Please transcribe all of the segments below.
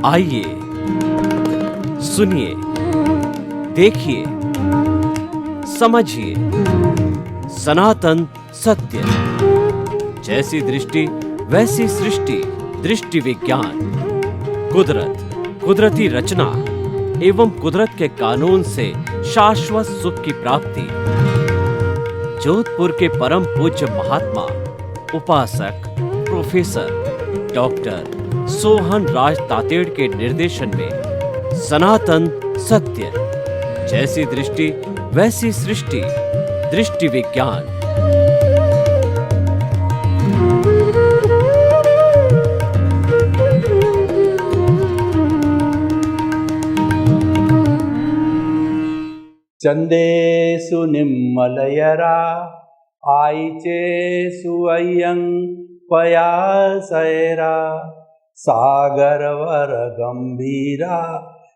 आइए सुनिए, देखिए, समझिए सनातन सत्य। जैसी दृष्टि वैसी सृष्टि, दृष्टि विज्ञान। कुदरत, कुदरती रचना एवं कुदरत के कानून से शाश्वत सुख की प्राप्ति। जोधपुर के परम पूज्य महात्मा उपासक प्रोफेसर डॉक्टर सोहन राज तातेड़ के निर्देशन में सनातन सत्य। जैसी दृष्टि वैसी सृष्टि, दृष्टि विज्ञान। चंदेषु निम्मलयरा आयिचेषु अय्यं पयासैरा सागरवर गंभीरा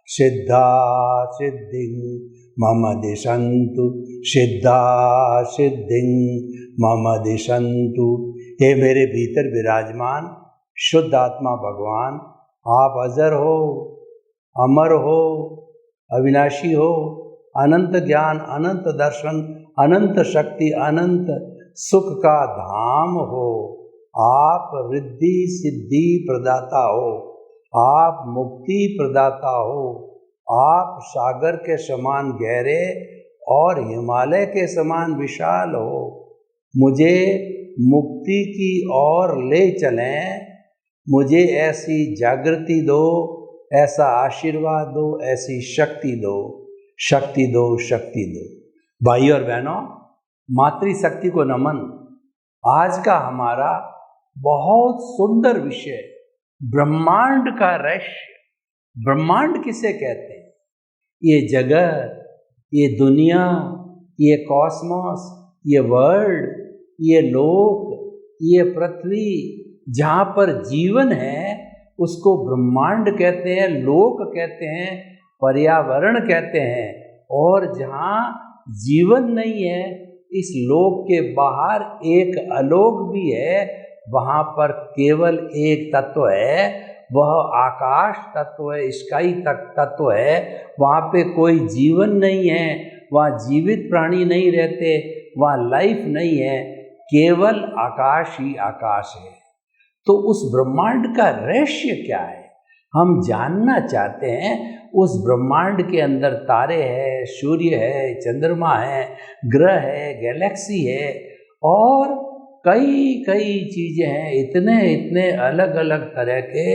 सिद्धा सिद्धिं मम दिशन्तु, सिद्धा सिद्धिं मम दिशन्तु। हे मेरे भीतर विराजमान शुद्ध आत्मा भगवान, आप अजर हो, अमर हो, अविनाशी हो, अनंत ज्ञान, अनंत दर्शन, अनंत शक्ति, अनंत सुख का धाम हो। आप रिद्धि सिद्धि प्रदाता हो, आप मुक्ति प्रदाता हो, आप सागर के समान गहरे और हिमालय के समान विशाल हो। मुझे मुक्ति की ओर ले चलें, मुझे ऐसी जागृति दो, ऐसा आशीर्वाद दो, ऐसी शक्ति दो, शक्ति दो, शक्ति दो। भाई और बहनों, मातृशक्ति को नमन। आज का हमारा बहुत सुंदर विषय ब्रह्मांड का रहस्य। ब्रह्मांड किसे कहते हैं? ये जगत, ये दुनिया, ये कॉस्मोस, ये वर्ल्ड, ये लोक, ये पृथ्वी, जहाँ पर जीवन है उसको ब्रह्मांड कहते हैं, लोक कहते हैं, पर्यावरण कहते हैं। और जहाँ जीवन नहीं है, इस लोक के बाहर एक अलोक भी है, वहाँ पर केवल एक तत्व है, वह आकाश तत्व है, स्काई तत्व है। वहाँ पे कोई जीवन नहीं है, वहाँ जीवित प्राणी नहीं रहते, वहाँ लाइफ नहीं है, केवल आकाश ही आकाश है। तो उस ब्रह्मांड का रहस्य क्या है, हम जानना चाहते हैं। उस ब्रह्मांड के अंदर तारे हैं, सूर्य है, चंद्रमा है, ग्रह है, गैलेक्सी है और कई कई चीज़ें हैं। इतने इतने अलग अलग तरह के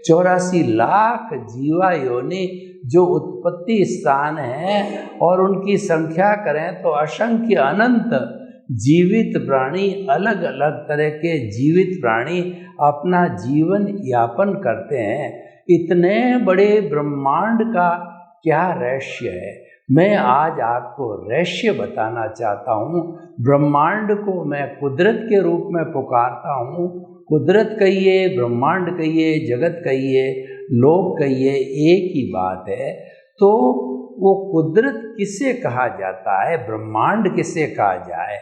84 लाख जीवा योनि जो उत्पत्ति स्थान हैं, और उनकी संख्या करें तो असंख्य अनंत जीवित प्राणी, अलग अलग तरह के जीवित प्राणी अपना जीवन यापन करते हैं। इतने बड़े ब्रह्मांड का क्या रहस्य है, मैं आज आपको रहस्य बताना चाहता हूँ। ब्रह्मांड को मैं कुदरत के रूप में पुकारता हूँ। कुदरत कहिए, ब्रह्मांड कहिए, जगत कहिए, लोक कहिए, एक ही बात है। तो वो कुदरत किसे कहा जाता है, ब्रह्मांड किसे कहा जाए?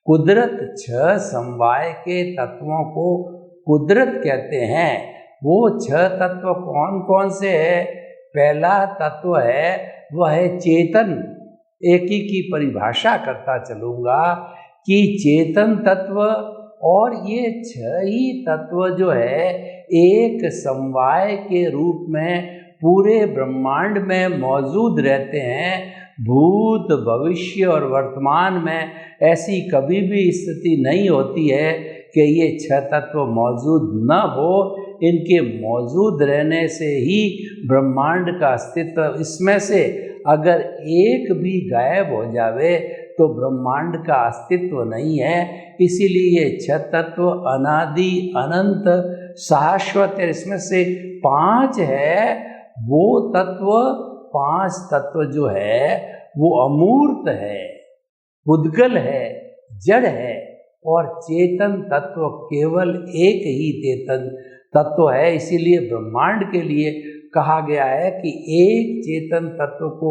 कुदरत 6 समवाय के तत्वों को कुदरत कहते हैं। वो 6 तत्व कौन कौन से है? पहला तत्व है वह है चेतन। एक ही की परिभाषा करता चलूँगा कि चेतन तत्व, और ये 6 ही तत्व जो है एक समवाय के रूप में पूरे ब्रह्मांड में मौजूद रहते हैं। भूत, भविष्य और वर्तमान में ऐसी कभी भी स्थिति नहीं होती है कि ये 6 तत्व मौजूद न हो। इनके मौजूद रहने से ही ब्रह्मांड का अस्तित्व, इसमें से अगर एक भी गायब हो जावे तो ब्रह्मांड का अस्तित्व नहीं है। इसीलिए ये 6 तत्व अनादि अनंत शाश्वत है। इसमें से 5 है वो तत्व, 5 तत्व जो है वो अमूर्त है, उद्गल है, जड़ है, और चेतन तत्व केवल एक ही चेतन तत्व है। इसीलिए ब्रह्मांड के लिए कहा गया है कि एक चेतन तत्व को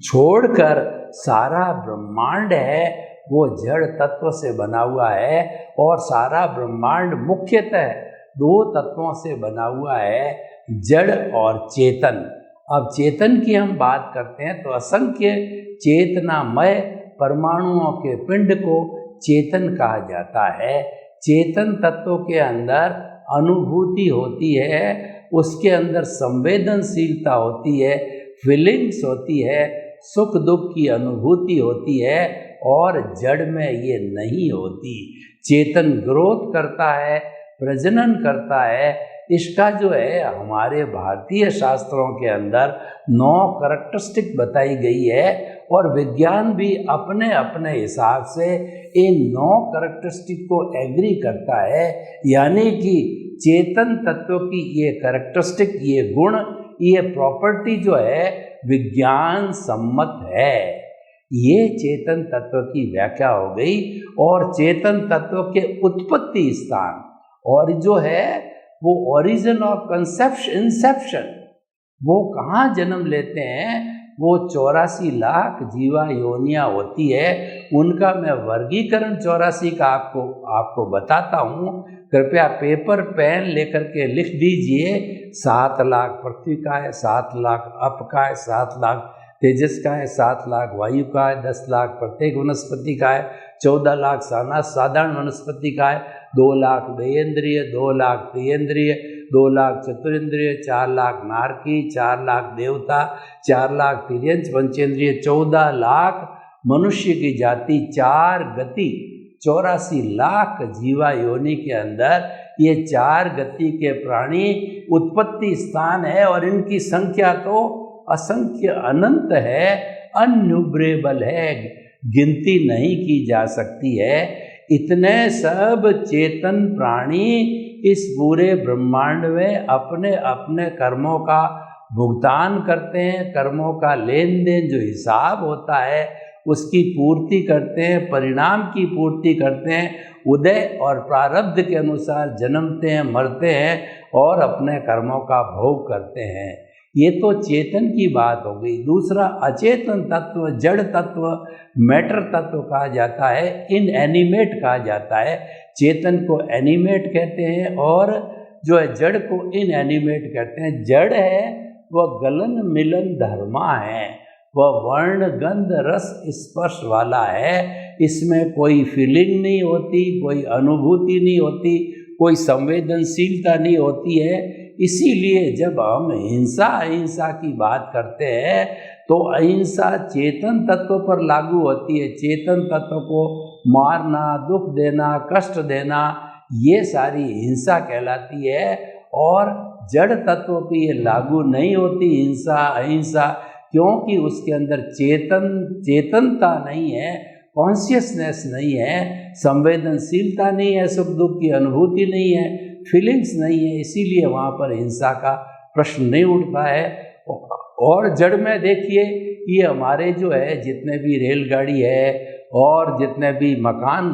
छोड़कर सारा ब्रह्मांड है वो जड़ तत्व से बना हुआ है, और सारा ब्रह्मांड मुख्यतः 2 तत्वों से बना हुआ है। जड़ और चेतन। अब चेतन की हम बात करते हैं तो असंख्य चेतनामय परमाणुओं के पिंड को चेतन कहा जाता है। चेतन तत्व के अंदर अनुभूति होती है, उसके अंदर संवेदनशीलता होती है, फीलिंग्स होती है, सुख दुख की अनुभूति होती है, और जड़ में ये नहीं होती। चेतन ग्रोथ करता है, प्रजनन करता है। इसका जो है हमारे भारतीय शास्त्रों के अंदर 9 कैरेक्टरिस्टिक बताई गई है, और विज्ञान भी अपने अपने हिसाब से इन 9 कैरेक्टरिस्टिक को एग्री करता है। यानी कि चेतन तत्व की ये कैरेक्टरिस्टिक, ये गुण, ये प्रॉपर्टी जो है विज्ञान सम्मत है। ये चेतन तत्व की व्याख्या हो गई। और चेतन तत्व के उत्पत्ति स्थान और जो है वो ओरिजिन ऑफ कंसेप्शन, इंसेप्शन, वो कहाँ जन्म लेते हैं, वो 84 लाख जीवा योनियाँ होती है। उनका मैं वर्गीकरण 84 का आपको बताता हूँ। कृपया पेपर पेन लेकर के लिख दीजिए। 7 लाख पृथ्वी का है, 7 लाख अप का है, 7 लाख तेजस का है, 7 लाख वायु का है, 10 लाख प्रत्येक वनस्पति का है, 14 लाख साधारण वनस्पति का है, 2 लाख देहेंद्रिय, 2 लाख त्रियेंद्रिय, 2 लाख चतुरेंद्रिय, 4 लाख नारकी, 4 लाख देवता, 4 लाख तिर्यंच पंचेंद्रिय, 14 लाख मनुष्य की जाति, 4 गति, 84 लाख जीवा योनि के अंदर ये 4 गति के प्राणी उत्पत्ति स्थान है। और इनकी संख्या तो असंख्य अनंत है, अनन्यूमरेबल है, गिनती नहीं की जा सकती है। इतने सब चेतन प्राणी इस पूरे ब्रह्मांड में अपने अपने कर्मों का भुगतान करते हैं, कर्मों का लेन देन जो हिसाब होता है उसकी पूर्ति करते हैं, परिणाम की पूर्ति करते हैं, उदय और प्रारब्ध के अनुसार जन्मते हैं, मरते हैं और अपने कर्मों का भोग करते हैं। ये तो चेतन की बात हो गई। दूसरा अचेतन तत्व, जड़ तत्व, मैटर तत्व कहा जाता है, इनएनिमेट कहा जाता है। चेतन को एनिमेट कहते हैं और जो है जड़ को इनएनिमेट कहते हैं। जड़ है वह गलन मिलन धर्मा है, वह वर्ण गंध रस स्पर्श वाला है। इसमें कोई फीलिंग नहीं होती, कोई अनुभूति नहीं होती, कोई संवेदनशीलता नहीं होती है। इसीलिए जब हम हिंसा अहिंसा की बात करते हैं तो अहिंसा चेतन तत्व पर लागू होती है। चेतन तत्व को मारना, दुख देना, कष्ट देना, ये सारी हिंसा कहलाती है। और जड़ तत्व पर ये लागू नहीं होती हिंसा अहिंसा, क्योंकि उसके अंदर चेतनता नहीं है, कॉन्शियसनेस नहीं है, संवेदनशीलता नहीं है, सुख दुख की अनुभूति नहीं है, फीलिंग्स नहीं है। इसीलिए वहाँ पर हिंसा का प्रश्न नहीं उठता है। और जड़ में देखिए ये हमारे जो है जितने भी रेलगाड़ी है और जितने भी मकान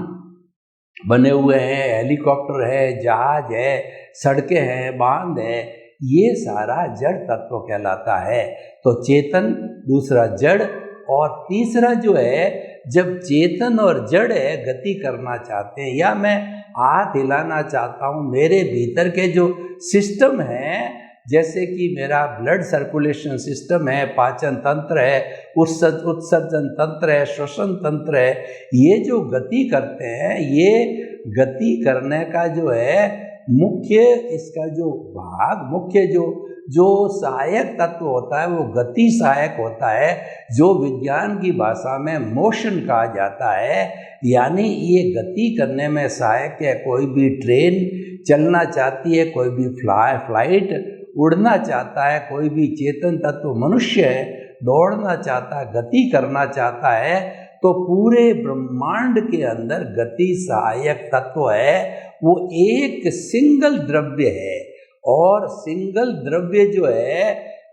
बने हुए हैं, हेलीकॉप्टर है, जहाज है, सड़कें हैं, बांध है, ये सारा जड़ तत्व कहलाता है। तो चेतन, दूसरा जड़, और तीसरा जो है जब चेतन और जड़ है गति करना चाहते हैं या मैं हाथ हिलाना चाहता हूँ, मेरे भीतर के जो सिस्टम हैं, जैसे कि मेरा ब्लड सर्कुलेशन सिस्टम है, पाचन तंत्र है, उत्सर्जन तंत्र है, श्वसन तंत्र है, ये जो गति करते हैं, ये गति करने का जो है मुख्य, इसका जो भाग, मुख्य जो सहायक तत्व होता है वो गति सहायक होता है, जो विज्ञान की भाषा में मोशन कहा जाता है। यानी ये गति करने में सहायक है। कोई भी ट्रेन चलना चाहती है, कोई भी फ्लाइट उड़ना चाहता है, कोई भी चेतन तत्व मनुष्य है दौड़ना चाहता है, गति करना चाहता है, तो पूरे ब्रह्मांड के अंदर गति सहायक तत्व है। वो एक सिंगल द्रव्य है, और सिंगल द्रव्य जो है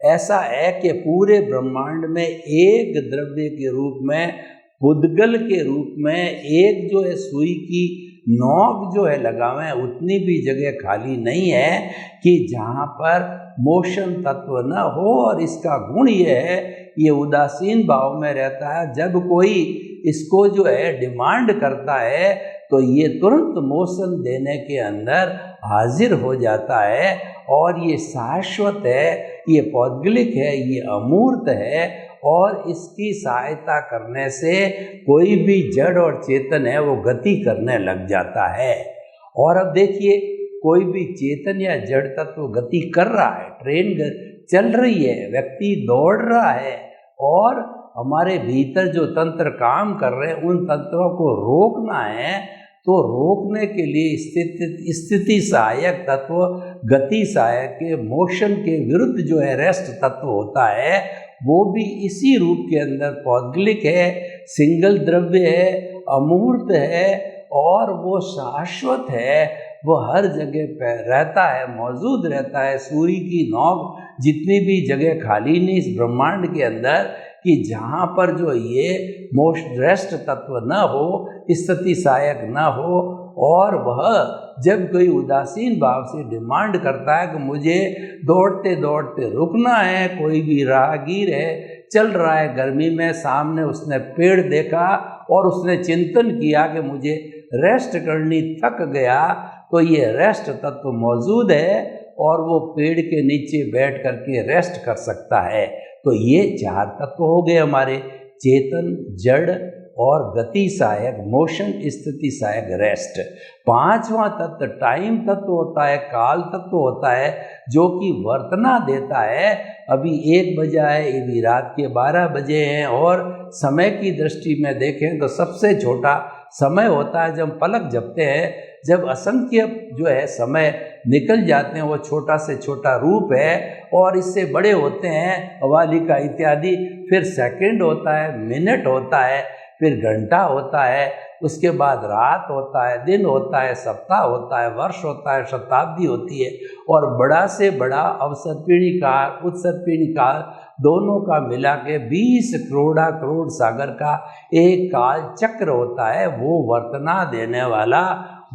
ऐसा है कि पूरे ब्रह्मांड में एक द्रव्य के रूप में, पुद्गल के रूप में, एक जो है सुई की नोक जो है लगावे हैं, उतनी भी जगह खाली नहीं है कि जहाँ पर मोशन तत्व न हो। और इसका गुण ये है, ये उदासीन भाव में रहता है। जब कोई इसको जो है डिमांड करता है तो ये तुरंत मोशन देने के अंदर हाजिर हो जाता है और ये शाश्वत है, ये पौद्गलिक है, ये अमूर्त है और इसकी सहायता करने से कोई भी जड़ और चेतन है वो गति करने लग जाता है। और अब देखिए, कोई भी चेतन या जड़ तत्व गति कर रहा है, ट्रेन चल रही है, व्यक्ति दौड़ रहा है और हमारे भीतर जो तंत्र काम कर रहे हैं उन तंत्रों को रोकना है, तो रोकने के लिए स्थिति सहायक तत्व, गति सहायक के मोशन के विरुद्ध जो है रेस्ट तत्व होता है, वो भी इसी रूप के अंदर पौद्गलिक है, सिंगल द्रव्य है, अमूर्त है और वो शाश्वत है, वो हर जगह पे रहता है, मौजूद रहता है। सूर्य की नोक जितनी भी जगह खाली नहीं इस ब्रह्मांड के अंदर कि जहाँ पर जो ये रेस्ट तत्व न हो, स्थिति सहायक न हो और वह जब कोई उदासीन भाव से डिमांड करता है कि मुझे दौड़ते दौड़ते रुकना है, कोई भी राहगीर है चल रहा है गर्मी में, सामने उसने पेड़ देखा और उसने चिंतन किया कि मुझे रेस्ट करनी, थक गया, तो ये रेस्ट तत्व मौजूद है और वो पेड़ के नीचे बैठ करके रेस्ट कर सकता है। तो ये चार तत्व हो गए हमारे, चेतन, जड़ और गति सहायक, मोशन, स्थिति सहायक, रेस्ट। पांचवा तत्व टाइम तत्व होता है, काल तत्व होता है, जो कि वर्तना देता है। अभी 1 बजा है, अभी रात के 12 बजे हैं और समय की दृष्टि में देखें तो सबसे छोटा समय होता है जब पलक झपते हैं, जब असंख्य जो है समय निकल जाते हैं, वो छोटा से छोटा रूप है और इससे बड़े होते हैं अवालिका इत्यादि, फिर सेकंड होता है, मिनट होता है, फिर घंटा होता है, उसके बाद रात होता है, दिन होता है, सप्ताह होता है, वर्ष होता है, शताब्दी होती है और बड़ा से बड़ा अवसर्पिणी काल, उत्सर्पिणी काल दोनों का मिला के 20 करोड़ सागर का एक काल चक्र होता है। वो वर्तना देने वाला,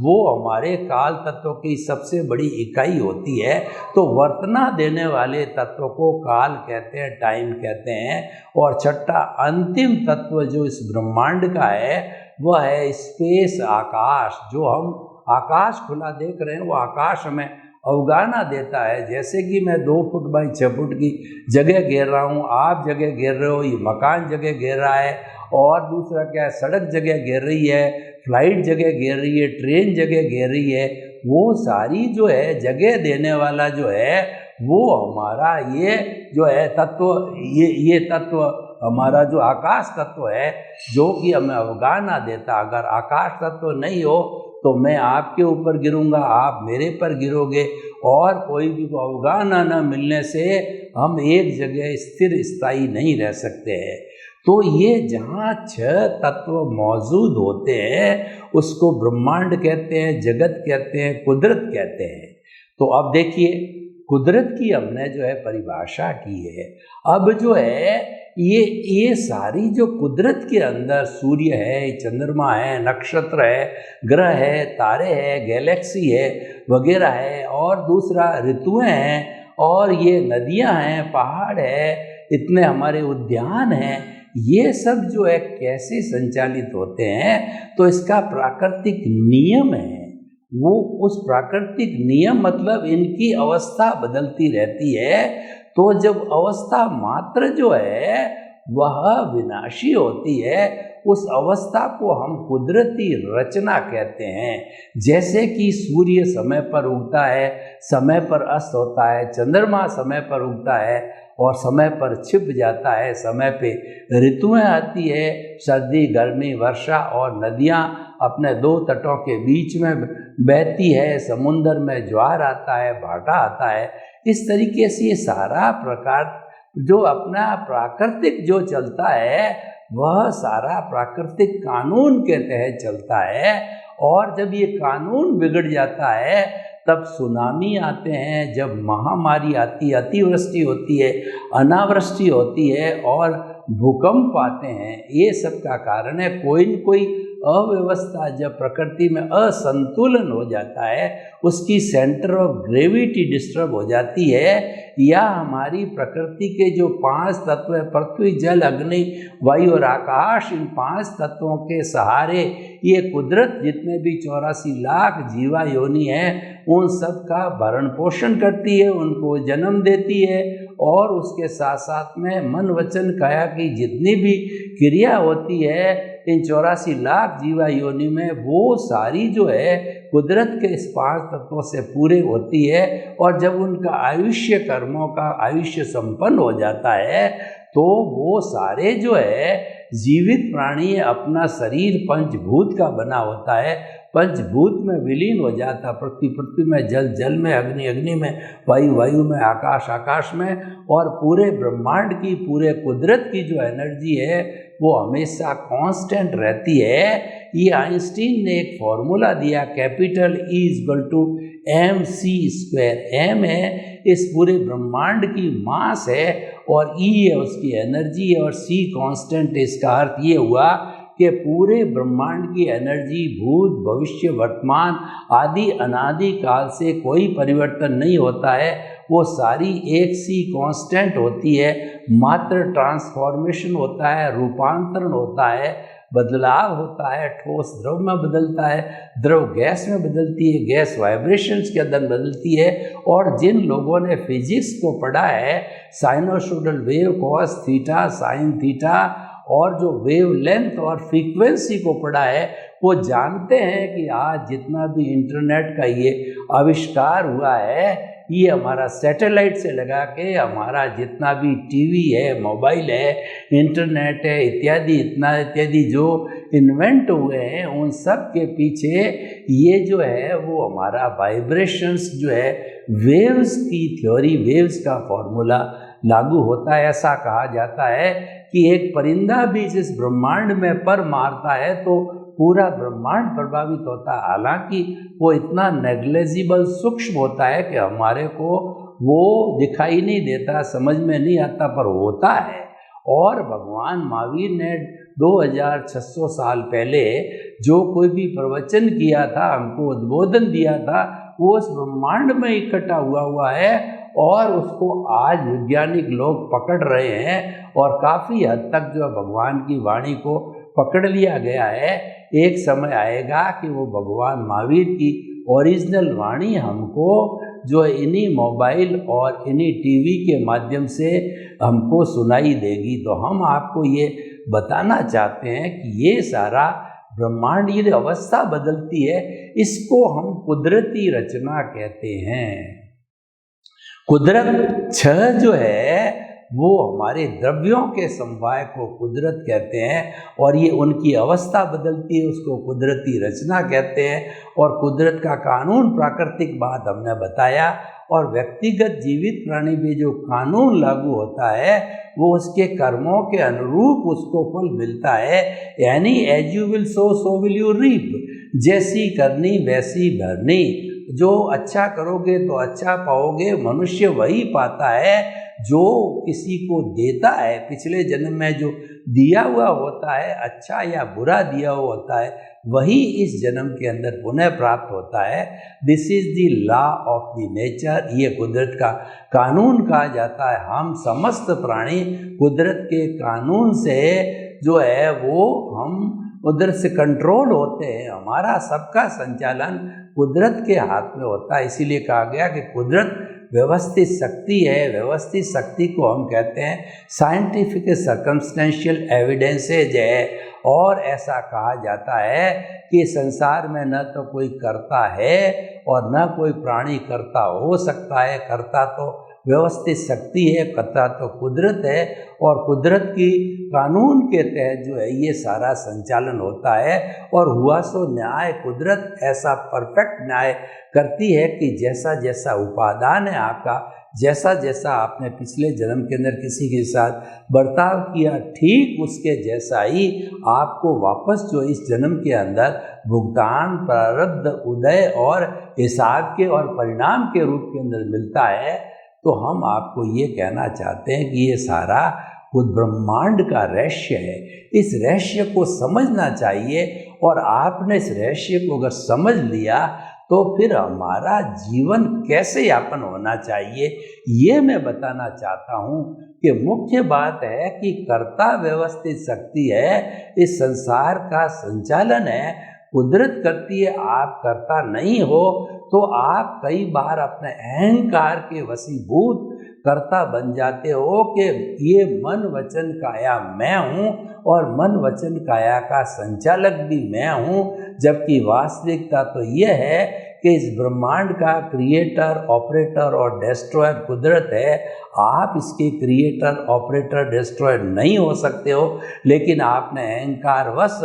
वो हमारे काल तत्व की सबसे बड़ी इकाई होती है। तो वर्तना देने वाले तत्व को काल कहते हैं, टाइम कहते हैं। और छठा अंतिम तत्व जो इस ब्रह्मांड का है वह है स्पेस, आकाश। जो हम आकाश खुला देख रहे हैं वो आकाश हमें अवगाहना देता है। जैसे कि मैं 2 फुट बाई 6 फुट की जगह घेर रहा हूँ, आप जगह घेर रहे हो, ये मकान जगह घेर रहा है और दूसरा क्या है, सड़क जगह घेर रही है, फ्लाइट जगह घेर रही है, ट्रेन जगह घेर रही है। वो सारी जो है जगह देने वाला जो है वो हमारा ये जो है तत्व, ये तत्व हमारा जो आकाश तत्व है, जो कि हमें अवगाहना देता। अगर आकाश तत्व नहीं हो तो मैं आपके ऊपर गिरूंगा, आप मेरे पर गिरोगे और कोई भी को अवगाहना न मिलने से हम एक जगह स्थिर स्थायी नहीं रह सकते हैं। तो ये जहाँ 6 तत्व मौजूद होते हैं उसको ब्रह्मांड कहते हैं, जगत कहते हैं, कुदरत कहते हैं। तो अब देखिए, कुदरत की हमने जो है परिभाषा की है। अब जो है ये सारी जो कुदरत के अंदर सूर्य है, चंद्रमा है, नक्षत्र है, ग्रह है, तारे हैं, गैलेक्सी है वगैरह है और दूसरा ऋतुएं हैं और ये नदियां हैं, पहाड़ है, इतने हमारे उद्यान हैं, ये सब जो है कैसे संचालित होते हैं? तो इसका प्राकृतिक नियम है। वो उस प्राकृतिक नियम मतलब इनकी अवस्था बदलती रहती है। तो जब अवस्था मात्र जो है वह विनाशी होती है, उस अवस्था को हम कुदरती रचना कहते हैं। जैसे कि सूर्य समय पर उगता है, समय पर अस्त होता है, चंद्रमा समय पर उगता है और समय पर छिप जाता है, समय पे ऋतुएं आती है, सर्दी, गर्मी, वर्षा, और नदियां अपने 2 तटों के बीच में बहती है, समुंदर में ज्वार आता है, भाटा आता है। इस तरीके से ये सारा प्रकार जो अपना प्राकृतिक जो चलता है वह सारा प्राकृतिक कानून के तहत चलता है। और जब ये कानून बिगड़ जाता है तब सुनामी आते हैं, जब महामारी आती है, अतिवृष्टि होती है, अनावृष्टि होती है और भूकंप आते हैं, ये सब का कारण है कोई न कोई अव्यवस्था। जब प्रकृति में असंतुलन हो जाता है, उसकी सेंटर ऑफ ग्रेविटी डिस्टर्ब हो जाती है, या हमारी प्रकृति के जो 5 तत्व है, पृथ्वी जल अग्नि वायु और आकाश, इन 5 तत्वों के सहारे ये कुदरत जितने भी 84 लाख जीवा योनि है उन सब का भरण पोषण करती है, उनको जन्म देती है। और उसके साथ साथ में मन वचन काया की जितनी भी क्रिया होती है इन 84 लाख जीवा योनि में, वो सारी जो है कुदरत के इस 5 तत्वों से पूरे होती है। और जब उनका आयुष्य कर्मों का आयुष्य संपन्न हो जाता है तो वो सारे जो है जीवित प्राणी अपना शरीर पंचभूत का बना होता है, पंचभूत में विलीन हो जाता, पृथ्वी पृथ्वी में, जल जल में, अग्नि अग्नि में, वायु वायु में, आकाश आकाश में। और पूरे ब्रह्मांड की, पूरे कुदरत की जो एनर्जी है वो हमेशा कांस्टेंट रहती है। ये आइंस्टीन ने एक फॉर्मूला दिया, कैपिटल E = mc²। m है इस पूरे ब्रह्मांड की मास है और E है उसकी एनर्जी है और c कांस्टेंट। इसका अर्थ ये हुआ कि पूरे ब्रह्मांड की एनर्जी भूत भविष्य वर्तमान आदि अनादि काल से कोई परिवर्तन नहीं होता है, वो सारी एक सी कांस्टेंट होती है। मात्र ट्रांसफॉर्मेशन होता है, रूपांतरण होता है, बदलाव होता है, ठोस द्रव में बदलता है, द्रव गैस में बदलती है, गैस वाइब्रेशंस के अंदर बदलती है। और जिन लोगों ने फिजिक्स को पढ़ा है, sinusoidal wave cos theta sine theta और जो वेव लेंथ और फ्रीक्वेंसी को पढ़ा है, वो जानते हैं कि आज जितना भी इंटरनेट का ये आविष्कार हुआ है, ये हमारा सैटेलाइट से लगा के हमारा जितना भी टीवी है, मोबाइल है, इंटरनेट है इत्यादि, इतना इत्यादि जो इन्वेंट हुए हैं, उन सब के पीछे ये जो है वो हमारा वाइब्रेशंस जो है, वेव्स की थ्योरी, वेव्स का फॉर्मूला लागू होता है। ऐसा कहा जाता है कि एक परिंदा भी जिस ब्रह्मांड में पर मारता है तो पूरा ब्रह्मांड प्रभावित होता है। हालांकि वो इतना नेग्लेजिबल सूक्ष्म होता है कि हमारे को वो दिखाई नहीं देता, समझ में नहीं आता, पर होता है। और भगवान महावीर ने 2600 साल पहले जो कोई भी प्रवचन किया था, हमको उद्बोधन दिया था, वो उस ब्रह्मांड में इकट्ठा हुआ है और उसको आज वैज्ञानिक लोग पकड़ रहे हैं और काफ़ी हद तक जो भगवान की वाणी को पकड़ लिया गया है। एक समय आएगा कि वो भगवान महावीर की ओरिजिनल वाणी हमको जो इन्हीं मोबाइल और इन्हीं टीवी के माध्यम से हमको सुनाई देगी। तो हम आपको ये बताना चाहते हैं कि ये सारा ब्रह्मांड, ये अवस्था बदलती है, इसको हम कुदरती रचना कहते हैं। कुदरत 6 जो है वो हमारे द्रव्यों के समवाय को कुदरत कहते हैं और ये उनकी अवस्था बदलती है, उसको कुदरती रचना कहते हैं। और कुदरत का कानून, प्राकृतिक बात हमने बताया, और व्यक्तिगत जीवित प्राणी में जो कानून लागू होता है वो उसके कर्मों के अनुरूप उसको फल मिलता है। यानी as you will sow so will you reap, जैसी करनी वैसी भरनी। जो अच्छा करोगे तो अच्छा पाओगे। मनुष्य वही पाता है जो किसी को देता है। पिछले जन्म में जो दिया हुआ होता है, अच्छा या बुरा दिया हुआ होता है, वही इस जन्म के अंदर पुनः प्राप्त होता है। This is the law of the nature, ये कुदरत का कानून कहा जाता है। हम समस्त प्राणी कुदरत के कानून से जो है वो हम उधर से कंट्रोल होते हैं। हमारा सबका संचालन कुदरत के हाथ में होता है। इसीलिए कहा गया कि कुदरत व्यवस्थित शक्ति है। व्यवस्थित शक्ति को हम कहते हैं साइंटिफिक सर्कमस्टेंशियल एविडेंसेज है। और ऐसा कहा जाता है कि संसार में न तो कोई करता है और न कोई प्राणी करता हो सकता है। करता तो व्यवस्थित शक्ति है, करता तो कुदरत है, और कुदरत की कानून के तहत जो है ये सारा संचालन होता है। और हुआ सो न्याय, कुदरत ऐसा परफेक्ट न्याय करती है कि जैसा जैसा उपादान है आपका, जैसा जैसा आपने पिछले जन्म के अंदर किसी के साथ बर्ताव किया, ठीक उसके जैसा ही आपको वापस जो इस जन्म के अंदर भुगतान, प्रारब्ध, उदय और हिसाब के और परिणाम के रूप के अंदर मिलता है। तो हम आपको ये कहना चाहते हैं कि ये सारा वो ब्रह्मांड का रहस्य है। इस रहस्य को समझना चाहिए और आपने इस रहस्य को अगर समझ लिया तो फिर हमारा जीवन कैसे यापन होना चाहिए ये मैं बताना चाहता हूँ कि मुख्य बात है कि कर्ता व्यवस्थित शक्ति है, इस संसार का संचालन है, कुदरत करती है, आप कर्ता नहीं हो तो आप कई बार अपने अहंकार के वशीभूत कर्ता बन जाते हो कि ये मन वचन काया मैं हूँ और मन वचन काया का संचालक भी मैं हूँ, जबकि वास्तविकता तो ये है कि इस ब्रह्मांड का क्रिएटर, ऑपरेटर और डिस्ट्रॉयर कुदरत है। आप इसके क्रिएटर, ऑपरेटर, डिस्ट्रॉयर नहीं हो सकते हो, लेकिन आपने अहंकारवश,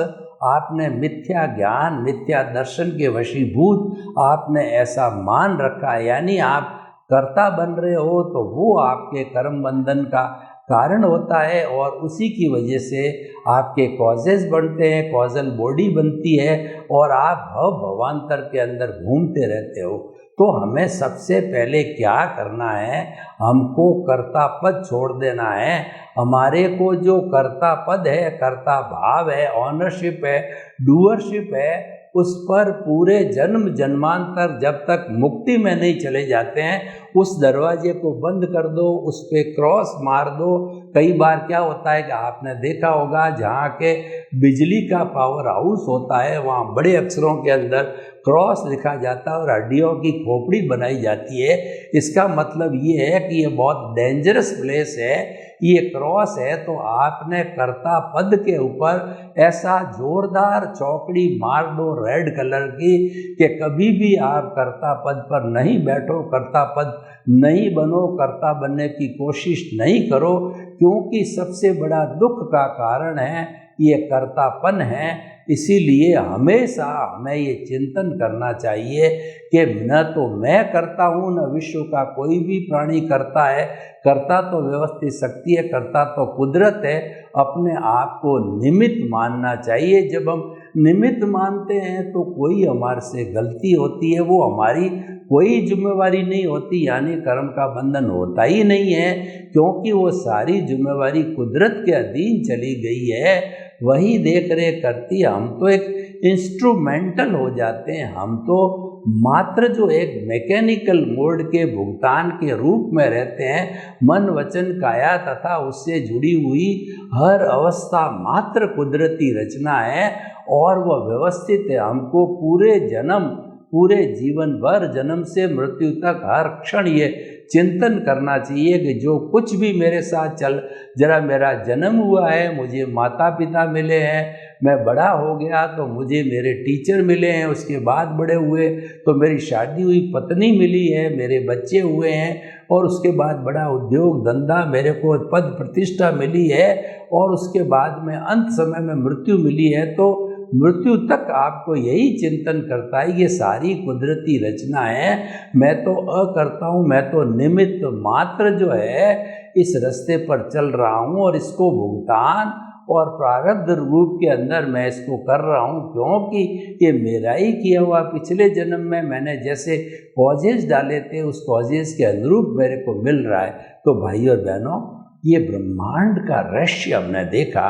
आपने मिथ्या ज्ञान, मिथ्या दर्शन के वशीभूत आपने ऐसा मान रखा है, यानी आप कर्ता बन रहे हो तो वो आपके कर्म बंधन का कारण होता है और उसी की वजह से आपके कॉजेज बनते हैं, कॉजल बॉडी बनती है और आप भवांतर के अंदर घूमते रहते हो। तो हमें सबसे पहले क्या करना है, हमको कर्ता पद छोड़ देना है। हमारे को जो कर्ता पद है, कर्ता भाव है, ऑनरशिप है, डूअरशिप है, उस पर पूरे जन्म जन्मांतर जब तक मुक्ति में नहीं चले जाते हैं उस दरवाजे को बंद कर दो, उस पर क्रॉस मार दो। कई बार क्या होता है कि आपने देखा होगा जहाँ के बिजली का पावर हाउस होता है वहाँ बड़े अक्षरों के अंदर क्रॉस लिखा जाता है और हड्डियों की खोपड़ी बनाई जाती है। इसका मतलब ये है कि ये बहुत डेंजरस प्लेस है, ये क्रॉस है। तो आपने कर्ता पद के ऊपर ऐसा जोरदार चौकड़ी मार दो रेड कलर की कि कभी भी आप कर्ता पद पर नहीं बैठो, कर्ता पद नहीं बनो, कर्ता बनने की कोशिश नहीं करो, क्योंकि सबसे बड़ा दुख का कारण है ये कर्तापन है। इसीलिए हमेशा हमें ये चिंतन करना चाहिए कि न तो मैं करता हूँ, न विश्व का कोई भी प्राणी करता है। कर्ता तो व्यवस्थित शक्ति है, कर्ता तो कुदरत है। अपने आप को निमित्त मानना चाहिए। जब हम निमित्त मानते हैं तो कोई हमारे से गलती होती है, वो हमारी कोई जिम्मेवारी नहीं होती, यानी कर्म का बंधन होता ही नहीं है, क्योंकि वो सारी जिम्मेवारी कुदरत के अधीन चली गई है, वही देख रेख करती है। हम तो एक इंस्ट्रूमेंटल हो जाते हैं, हम तो मात्र जो एक मैकेनिकल मोड के भुगतान के रूप में रहते हैं। मन वचन काया तथा उससे जुड़ी हुई हर अवस्था मात्र कुदरती रचना है और वह व्यवस्थित है। हमको पूरे जन्म, पूरे जीवन भर, जन्म से मृत्यु तक हर क्षण ये चिंतन करना चाहिए कि जो कुछ भी मेरे साथ चल, जरा मेरा जन्म हुआ है, मुझे माता पिता मिले हैं, मैं बड़ा हो गया तो मुझे मेरे टीचर मिले हैं, उसके बाद बड़े हुए तो मेरी शादी हुई पत्नी मिली है, मेरे बच्चे हुए हैं, और उसके बाद बड़ा उद्योग धंधा, मेरे को पद प्रतिष्ठा मिली है, और उसके बाद में अंत समय में मृत्यु मिली है। तो मृत्यु तक आपको यही चिंतन करता है, ये सारी कुदरती रचना है, मैं तो अकर्ता हूँ, मैं तो निमित्त मात्र जो है इस रास्ते पर चल रहा हूँ और इसको भुगतान और प्रारब्ध रूप के अंदर मैं इसको कर रहा हूँ, क्योंकि ये मेरा ही किया हुआ। पिछले जन्म में मैंने जैसे कॉजेज डाले थे उस कॉजेज के अनुरूप मेरे को मिल रहा है। तो भाई और बहनों, ये ब्रह्मांड का रहस्य हमने देखा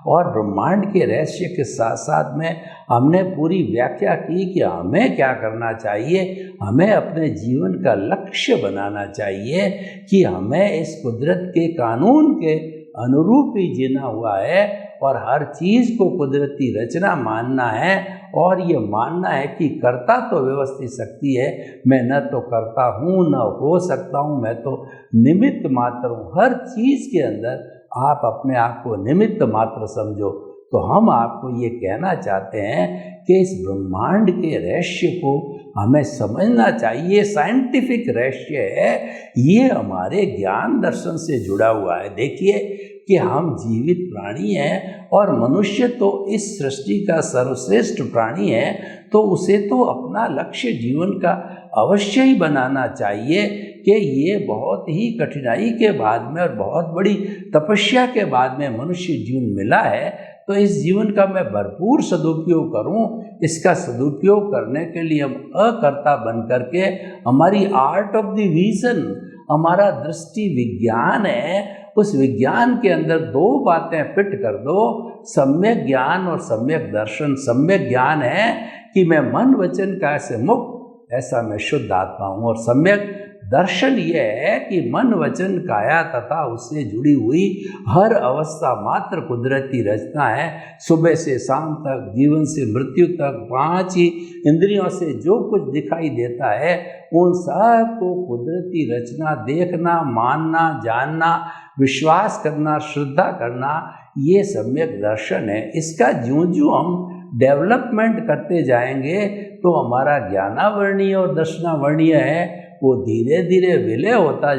और ब्रह्मांड के रहस्य के साथ साथ में हमने पूरी व्याख्या की कि हमें क्या करना चाहिए। हमें अपने जीवन का लक्ष्य बनाना चाहिए कि हमें इस कुदरत के कानून के अनुरूप ही जीना हुआ है और हर चीज़ को कुदरती रचना मानना है, और ये मानना है कि कर्ता तो व्यवस्थित शक्ति है, मैं न तो करता हूँ न हो सकता हूँ, मैं तो निमित्त मात्र हूँ। हर चीज़ के अंदर आप अपने आप को निमित्त मात्र समझो। तो हम आपको ये कहना चाहते हैं कि इस ब्रह्मांड के रहस्य को हमें समझना चाहिए। साइंटिफिक रहस्य है, ये हमारे ज्ञान दर्शन से जुड़ा हुआ है। देखिए कि हम जीवित प्राणी हैं और मनुष्य तो इस सृष्टि का सर्वश्रेष्ठ प्राणी है, तो उसे तो अपना लक्ष्य जीवन का अवश्य ही बनाना चाहिए कि ये बहुत ही कठिनाई के बाद में और बहुत बड़ी तपस्या के बाद में मनुष्य जीवन मिला है, तो इस जीवन का मैं भरपूर सदुपयोग करूं। इसका सदुपयोग करने के लिए हम अकर्ता बन करके, हमारी आर्ट ऑफ द विजन, हमारा दृष्टि विज्ञान है, उस विज्ञान के अंदर दो बातें फिट कर दो, सम्यक ज्ञान और सम्यक दर्शन। सम्यक ज्ञान है कि मैं मन वचन काया से मुक्त, ऐसा मैं शुद्ध आत्मा हूँ। और सम्यक दर्शन ये है कि मन वचन काया तथा उससे जुड़ी हुई हर अवस्था मात्र कुदरती रचना है। सुबह से शाम तक, जीवन से मृत्यु तक, 5 ही इंद्रियों से जो कुछ दिखाई देता है उन सब को कुदरती रचना देखना, मानना, जानना, विश्वास करना, श्रद्धा करना, ये सम्यक दर्शन है। इसका ज्यों-ज्यों हम डेवलपमेंट करते जाएंगे तो हमारा ज्ञानावर्णीय और दर्शनावर्णीय है वो धीरे धीरे विलय होता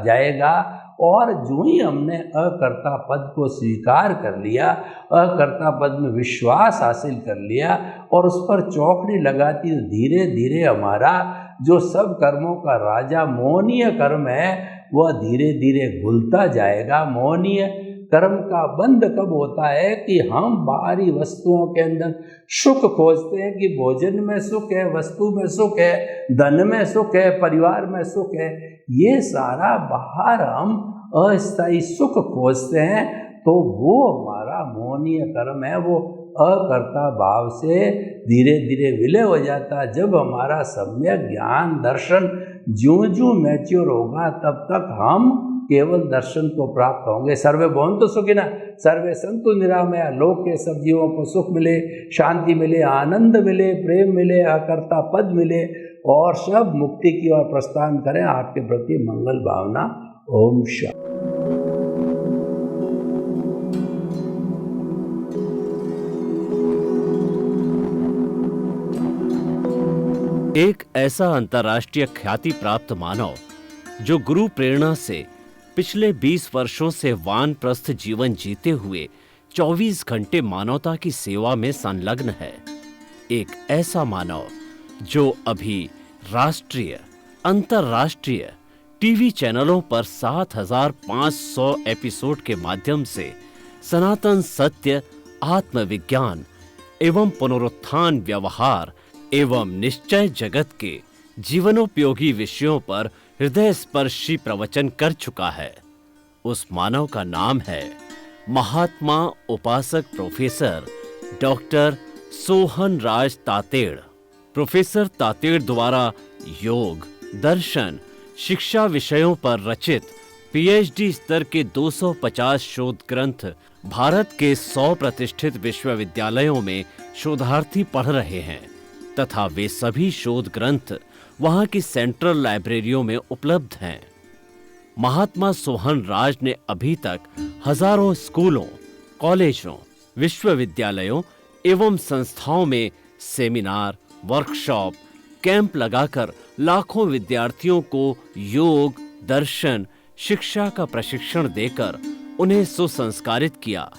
जाएगा। और जो ही हमने अकर्ता पद को स्वीकार कर लिया, अकर्ता पद में विश्वास हासिल कर लिया और उस पर चौकड़ी लगाती, तो धीरे धीरे हमारा जो सब कर्मों का राजा मोहनीय कर्म है वह धीरे धीरे घुलता जाएगा। मोहनीय कर्म का बंध कब होता है कि हम बाहरी वस्तुओं के अंदर सुख खोजते हैं कि भोजन में सुख है, वस्तु में सुख है, धन में सुख है, परिवार में सुख है। ये सारा बाहर हम अस्थायी सुख खोजते हैं, तो वो हमारा मोहनीय कर्म है, वो अकर्ता भाव से धीरे धीरे विलय हो जाता है। जब हमारा सम्यक ज्ञान दर्शन ज्यों-ज्यों मैच्योर होगा तब तक हम केवल दर्शन को प्राप्त होंगे। सर्वे भवन्तु सुखिनः, सर्वे सन्तु निरामया। लोक के सब जीवों को सुख मिले, शांति मिले, आनंद मिले, प्रेम मिले, अकर्ता पद मिले और सब मुक्ति की ओर प्रस्थान करें। आपके प्रति मंगल भावना। ओम शांति। एक ऐसा अंतर्राष्ट्रीय ख्याति प्राप्त मानव जो गुरु प्रेरणा से पिछले 20 वर्षों से वानप्रस्थ जीवन जीते हुए 24 घंटे मानवता की सेवा में संलग्न है। एक ऐसा मानव जो अभी राष्ट्रीय, अंतर्राष्ट्रीय टीवी चैनलों पर 7,500 एपिसोड के माध्यम से सनातन सत्य, आत्मविज्ञान एवं पुनरुत्थान, व्यवहार एवं निश्चय जगत के जीवनोपयोगी विषयों पर हृदय स्पर्शी प्रवचन कर चुका है। उस मानव का नाम है महात्मा उपासक प्रोफेसर डॉक्टर सोहन राज तातेड़। प्रोफेसर तातेड़ द्वारा योग, दर्शन, शिक्षा विषयों पर रचित पीएचडी स्तर के 250 शोध ग्रंथ भारत के 100 प्रतिष्ठित विश्वविद्यालयों में शोधार्थी पढ़ रहे हैं तथा वे सभी शोध ग्रंथ वहां की सेंट्रल लाइब्रेरियों में उपलब्ध हैं। महात्मा सोहन राज ने अभी तक हजारों स्कूलों, कॉलेजों, विश्वविद्यालयों एवं संस्थाओं में सेमिनार, वर्कशॉप, कैंप लगाकर लाखों विद्यार्थियों को योग, दर्शन, शिक्षा का प्रशिक्षण देकर उन्हें सुसंस्कारित किया।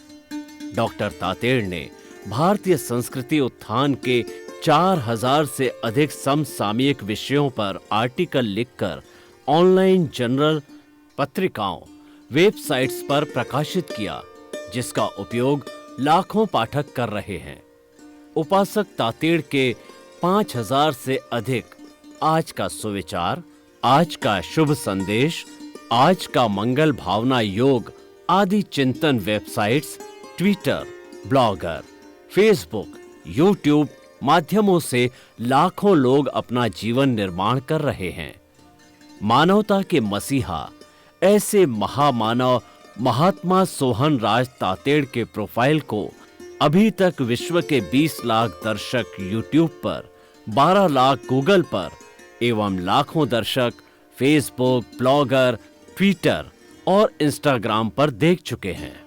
डॉक्टर तातेड़ ने भारतीय संस्कृति उत्थान के 4000 से अधिक समसामयिक विषयों पर आर्टिकल लिखकर ऑनलाइन जर्नल, पत्रिकाओं, वेबसाइट्स पर प्रकाशित किया, जिसका उपयोग लाखों पाठक कर रहे हैं। उपासक तातेड़ के 5000 से अधिक आज का सुविचार, आज का शुभ संदेश, आज का मंगल भावना योग आदि चिंतन websites, Twitter, blogger, Facebook, YouTube माध्यमों से लाखों लोग अपना जीवन निर्माण कर रहे हैं। मानवता के मसीहा ऐसे महामानव महात्मा सोहन राज तातेड़ के प्रोफाइल को अभी तक विश्व के 20 लाख दर्शक यूट्यूब पर, 12 लाख गूगल पर एवं लाखों दर्शक फेसबुक, ब्लॉगर, ट्विटर और इंस्टाग्राम पर देख चुके हैं।